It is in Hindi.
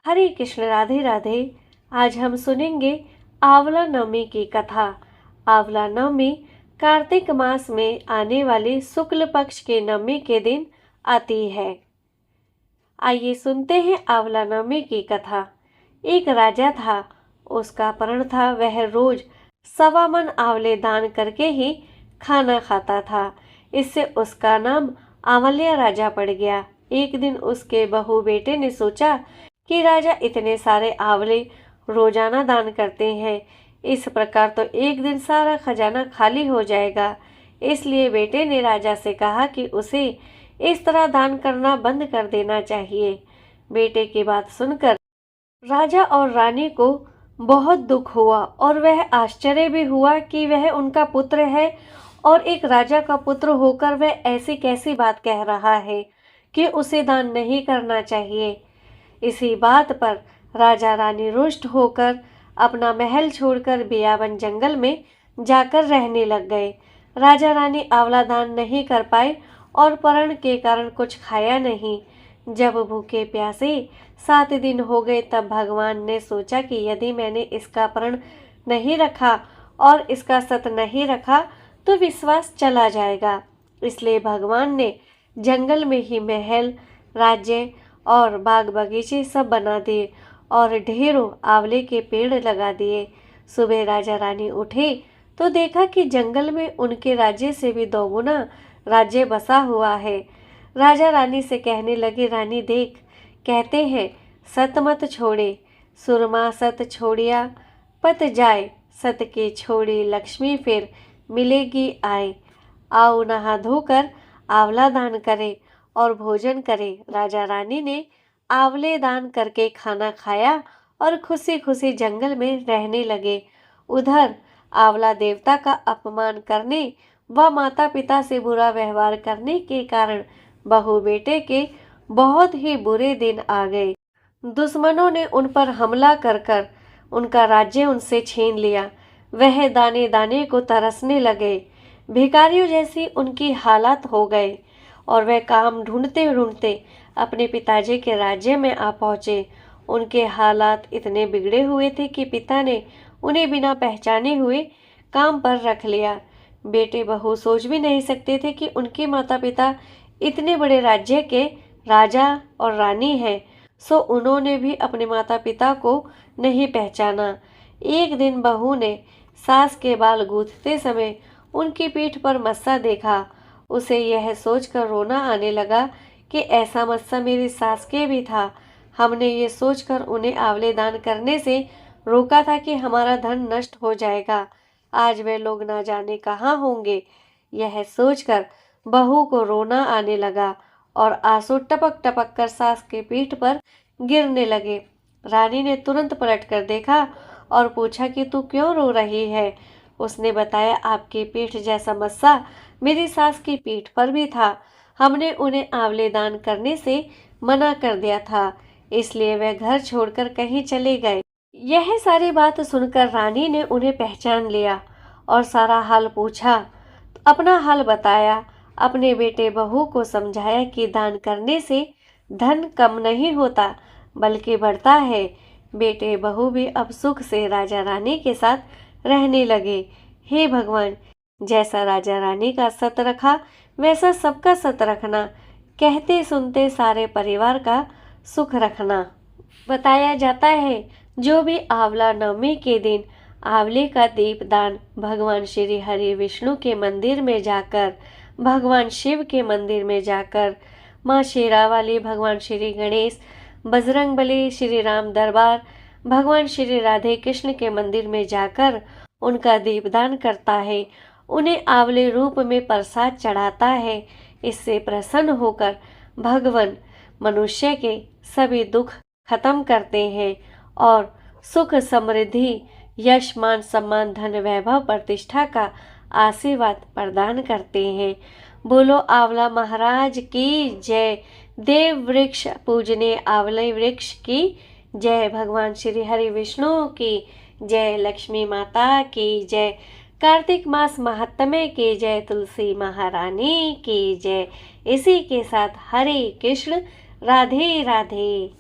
हरे कृष्ण, राधे राधे। आज हम सुनेंगे आंवला नवमी की कथा। आंवला नवमी कार्तिक मास में आने वाले शुक्ल पक्ष के नवमी के दिन आती है। आइए सुनते हैं आंवला नवमी की कथा। एक राजा था, उसका प्रण था वह रोज 1.25 मन आंवले दान करके ही खाना खाता था। इससे उसका नाम आंवलिया राजा पड़ गया। एक दिन उसके बहू बेटे ने सोचा कि राजा इतने सारे आंवले रोजाना दान करते हैं, इस प्रकार तो एक दिन सारा खजाना खाली हो जाएगा। इसलिए बेटे ने राजा से कहा कि उसे इस तरह दान करना बंद कर देना चाहिए। बेटे की बात सुनकर राजा और रानी को बहुत दुख हुआ और वह आश्चर्य भी हुआ कि वह उनका पुत्र है और एक राजा का पुत्र होकर वह ऐसी कैसी बात कह रहा है कि उसे दान नहीं करना चाहिए। इसी बात पर राजा रानी रुष्ट होकर अपना महल छोड़कर बियावन जंगल में जाकर रहने लग गए। राजा रानी आंवला दान नहीं कर पाए और प्रण के कारण कुछ खाया नहीं। जब भूखे प्यासे 7 दिन हो गए तब भगवान ने सोचा कि यदि मैंने इसका प्रण नहीं रखा और इसका सत नहीं रखा तो विश्वास चला जाएगा। इसलिए भगवान ने जंगल में ही महल, राज्य और बाग बगीचे सब बना दिए और ढेरों आंवले के पेड़ लगा दिए। सुबह राजा रानी उठे तो देखा कि जंगल में उनके राज्य से भी 2 गुना राज्य बसा हुआ है। राजा रानी से कहने लगे, रानी देख, कहते हैं सत मत छोड़े, सुरमा सत छोड़िया पत जाए, सत के छोड़ी लक्ष्मी फिर मिलेगी आए। आओ नहा धोकर आंवला दान करें और भोजन करें। राजा रानी ने आंवले दान करके खाना खाया और खुशी खुशी जंगल में रहने लगे। उधर आंवला देवता का अपमान करने व माता पिता से बुरा व्यवहार करने के कारण बहू बेटे के बहुत ही बुरे दिन आ गए। दुश्मनों ने उन पर हमला कर उनका राज्य उनसे छीन लिया। वह दाने दाने को तरसने लगे। भिखारियों जैसी उनकी हालत हो गए और वह काम ढूंढते ढूंढते अपने पिताजी के राज्य में आ पहुँचे। उनके हालात इतने बिगड़े हुए थे कि पिता ने उन्हें बिना पहचाने हुए काम पर रख लिया। बेटे बहू सोच भी नहीं सकते थे कि उनके माता पिता इतने बड़े राज्य के राजा और रानी हैं, सो उन्होंने भी अपने माता पिता को नहीं पहचाना। एक दिन बहू ने सास के बाल गूंथते समय उनकी पीठ पर मस्सा देखा। उसे यह सोचकर रोना आने लगा कि ऐसा मस्सा मेरी सास के भी था। हमने ये सोचकर उन्हें आंवले दान करने से रोका था कि हमारा धन नष्ट हो जाएगा। आज वे लोग ना जाने कहाँ होंगे। यह सोचकर बहू को रोना आने लगा और आंसू टपक टपक कर सास के पीठ पर गिरने लगे। रानी ने तुरंत पलटकर देखा और पूछा कि तू क्यों रो रही है। उसने बताया, आपकी पीठ जैसा मस्सा मेरी सास की पीठ पर भी था। हमने उन्हें आंवले दान करने से मना कर दिया था, इसलिए वे घर छोड़कर कहीं चले गए। यह सारी बात सुनकर रानी ने उन्हें पहचान लिया और सारा हाल पूछा। अपना हाल बताया। अपने बेटे बहू को समझाया कि दान करने से धन कम नहीं होता बल्कि बढ़ता है। बेटे बहू भी अब सुख से राजा रानी के साथ रहने लगे। हे भगवान, जैसा राजा रानी का सत रखा वैसा सबका सत रखना, कहते सुनते सारे परिवार का सुख रखना। बताया जाता है जो भी आंवला नवमी के दिन आंवले का दीपदान भगवान श्री हरि विष्णु के मंदिर में जाकर, भगवान शिव के मंदिर में जाकर, माँ शेरावाली, भगवान श्री गणेश, बजरंगबली, श्री राम दरबार, भगवान श्री राधे कृष्ण के मंदिर में जाकर उनका दीपदान करता है, उन्हें आंवले रूप में प्रसाद चढ़ाता है, इससे प्रसन्न होकर भगवान मनुष्य के सभी दुख खत्म करते हैं और सुख, समृद्धि, यश, मान, सम्मान, धन, वैभव, प्रतिष्ठा का आशीर्वाद प्रदान करते हैं। बोलो आंवला महाराज की जय। देव वृक्ष पूजने आंवले वृक्ष की जय। भगवान श्री हरि विष्णु की जय। लक्ष्मी माता की जय। कार्तिक मास महात्म्य की जय। तुलसी महारानी की जय। इसी के साथ हरे कृष्ण, राधे राधे।